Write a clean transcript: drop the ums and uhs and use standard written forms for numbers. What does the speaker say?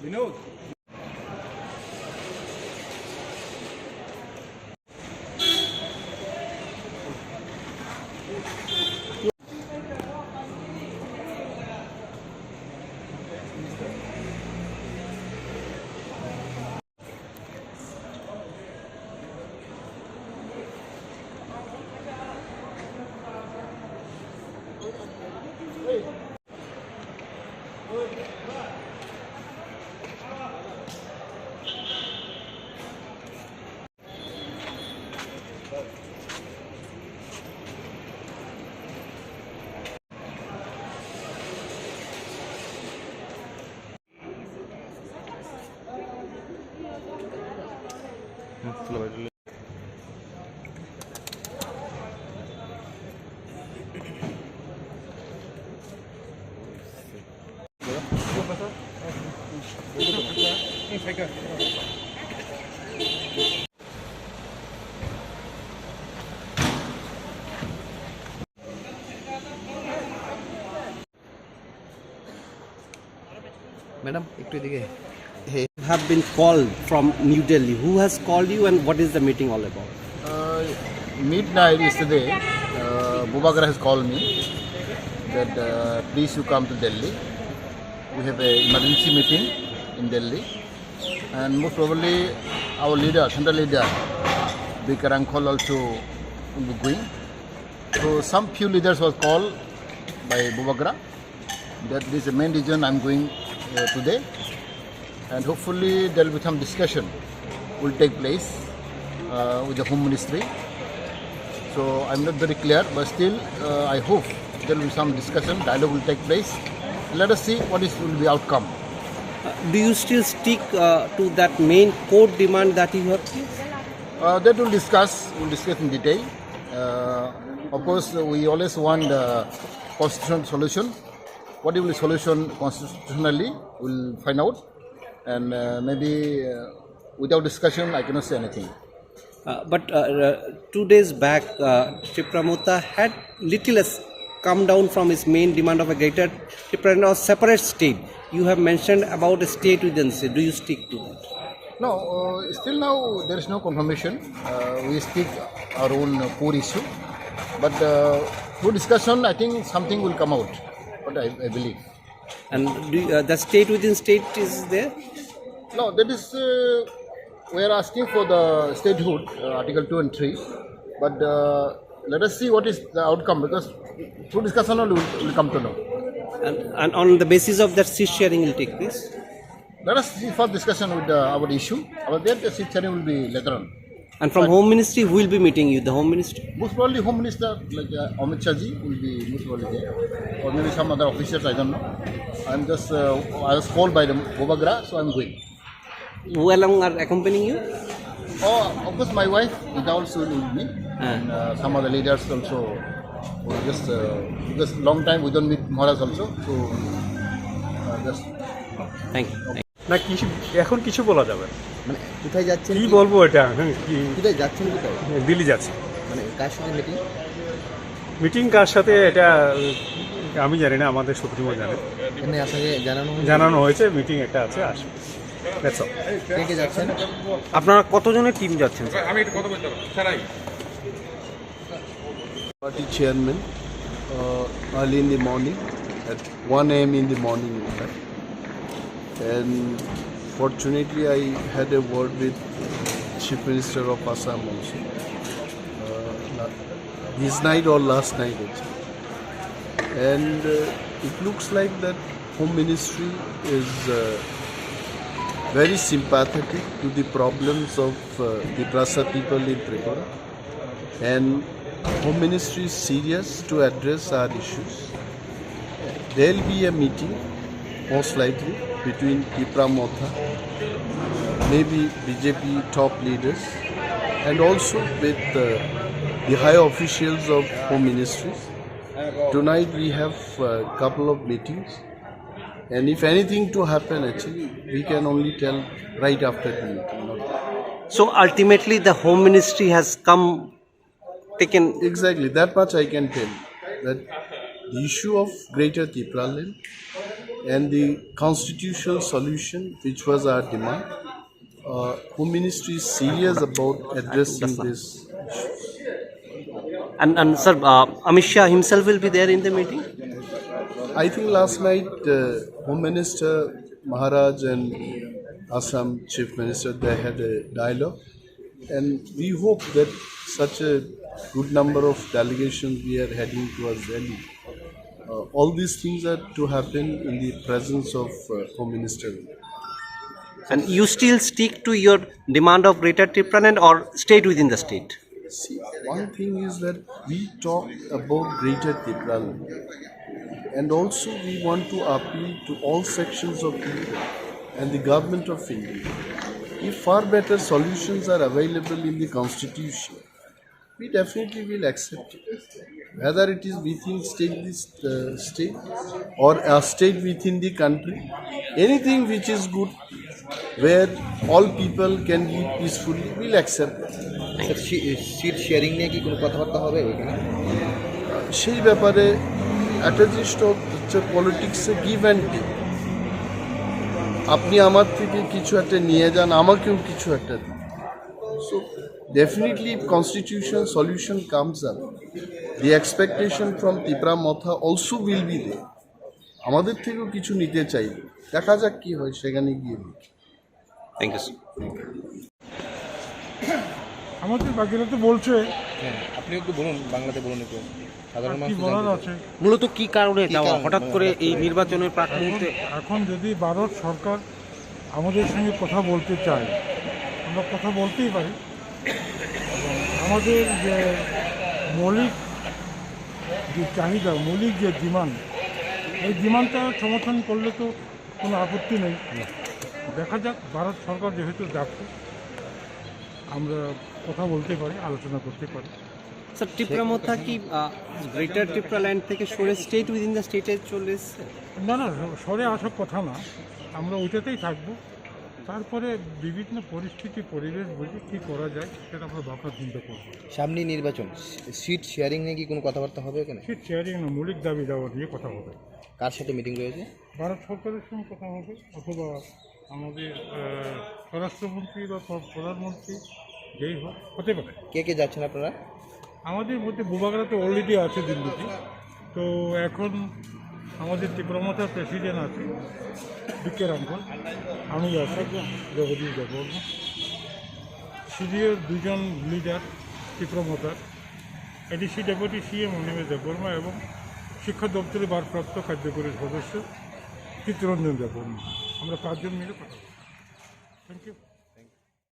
Vinod. Madam, have been called from New Delhi. Who has called you and what is the meeting all about? Midnight yesterday, Bubagra has called me that please you come to Delhi. We have an emergency meeting in Delhi, and most probably our leader, central leader, Bikarankol also will be going. So some few leaders was called by Bubagra. That is the main reason I'm going today, and hopefully there will be some discussion will take place with the Home Ministry. So I'm not very clear, but still I hope there will be some discussion, dialogue will take place. Let us see what will be the outcome. Do you still stick to that main court demand that you have? That we'll discuss in detail. Of course, we always want the constitutional solution. What will be the solution constitutionally, we'll find out. And maybe without discussion, I cannot say anything. But 2 days back, Tipra had little come down from his main demand of a greater Tipra and a separate state. You have mentioned about a state within state. Do you stick to that? No, still now there is no confirmation. We speak our own core issue. But through discussion, I think something will come out. But I believe. And the state within state is there? No, that is, we are asking for the statehood, Article 2 and 3. But let us see what is the outcome, because through discussion only will come to know. And on the basis of that, seat sharing will take place? Let us see for discussion with our issue. But then the seat sharing will be later on. And from Home Ministry, who will be meeting you? The Home Ministry? Most probably Home Minister, like Amit Shah ji will be most probably there. Or maybe some other officials, I don't know. I'm just, I was called by the Bobagra, so I'm going. Who along are accompanying you? Oh, of course, my wife is also with me. And some other leaders also. Just because long time we don't meet Maharaj also. So, just. Thank you. না কিছু এখন কিছু বলা যাবে না, মানে কোথায় যাচ্ছেন কি বলবো এটা কি কোথায় যাচ্ছেন কোথায় দিল্লি যাচ্ছে মানে কার সাথে মিটিং কার সাথে এটা আমি জানি না, আমাদের সুপ্রিমো জানে। এমনি আপনাকে জানানো হয়েছে মিটিং একটা আছে, আসবে। That's all. কে কে যাচ্ছেন? আপনারা কতজনের টিম যাচ্ছেন? আমি একটু কথা বলতে পারবো sir. Party chairman early in the morning at 1 a.m. in the morning, in fact. And fortunately, I had a word with Chief Minister of Assam also. This night or last night actually. And it looks like that Home Ministry is very sympathetic to the problems of the Prasa people in Tripura. And Home Ministry is serious to address our issues. There will be a meeting, most likely, between Tipra Motha, maybe BJP top leaders, and also with the high officials of Home Ministries. Tonight we have a couple of meetings, and if anything to happen, actually, we can only tell right after the meeting. So ultimately the Home Ministry has taken... Exactly, that much I can tell, that the issue of Greater Tipra land and the constitutional solution, which was our demand. Home Ministry is serious about addressing this. And sir, Amit Shah himself will be there in the meeting? I think last night Home Minister Maharaj and Assam Chief Minister, they had a dialogue, and we hope that such a good number of delegations we are heading towards Delhi. All these things are to happen in the presence of Home Minister. And you still stick to your demand of Greater Tipra land or stayed within the state? See, one thing is that we talk about Greater Tipra land, and also we want to appeal to all sections of people and the government of India. If far better solutions are available in the constitution, we definitely will accept it. Whether it is within state or a state within the country, anything which is good, where all people can live peacefully, we'll accept it. Sir seat sharing নিয়ে কি কোনো কথাবার্তা হবে এখানে? সেই ব্যাপারে একটা জিনিস তো হচ্ছে পলিটিক্সে গিভ অ্যান্ড টেক। আপনি আমার থেকে কিছু একটা নিয়ে যান, আমাকেও কিছু একটা দিন। So definitely if constitutional solution comes up, the expectation from Tipra Motha also will be there. আমাদের থেকেও কিছু নিতে চাইবে, দেখা যাক কি হয় সেখানে গিয়ে। Thank you sir. আমাদের বাকিরা তো বলছে, হ্যাঁ, আপনি একটু বলুন, বাংলাতে বলুন একটু, সাধারণ কি মানুষ বলার আছে। মূলত কি কারণে যাওয়া হঠাৎ করে এই নির্বাচনের প্রাক মুহূর্তে? এখন যদি ভারত সরকার আমাদের সঙ্গে কথা বলতে চায়, আমরা কথা বলতেই পারি। এবং আমাদের যে মৌলিক যে চাহিদা, মৌলিক যে ডিমান্ড, এই ডিমান্ডটা সমর্থন করলে তো কোনো আপত্তি নেই। দেখা যাক, ভারত সরকার যেহেতু ডাকছে, আমরা কথা বলতে পারি, আলোচনা করতে পারি। স্যার, টিপ্রা মোথা কি গ্রেটার টিপ্রা ল্যান্ড থেকে সরে স্টেট উইদিন দ্য স্টেটে চলে এসছে? না না, সরে আসার কথা না, আমরা ওইটাতেই থাকবো। তারপরে বিভিন্ন পরিস্থিতি, পরিবেশ বুঝে কী করা যায় সেটা আমরা ভাবনা চিন্তা করবো। সামনে নির্বাচন, সিট শেয়ারিং নিয়ে কি কোনো কথাবার্তা হবে এখানে? সিট শেয়ারিং না, মৌলিক দাবি দেওয়া নিয়ে কথা হবে। কার সাথে মিটিং রয়েছে? ভারত সরকারের সঙ্গে কথা হবে, অথবা আমাদের স্বরাষ্ট্রমন্ত্রী বা প্রধানমন্ত্রী, যেই হোক, হতে পারে। কে কে যাচ্ছেন আপনারা? আমাদের মধ্যে বুবাগরা তো অলরেডি আছে দিল্লিতে, তো এখন আমাদের ত্রিপুরা মোথার প্রেসিডেন্ট আছে বিকে রামকল, আমি আছি, জগদীশ দেববর্মা, সিডিওর দুজন লিডার ত্রিপুরা মোথার, ADC deputy CM Animesh Debbarma এবং শিক্ষা দপ্তরের ভারপ্রাপ্ত কার্যকরী সদস্য চিত্তরঞ্জন দেববর্মা। আমরা 5 জন মিলে কথা। Thank you.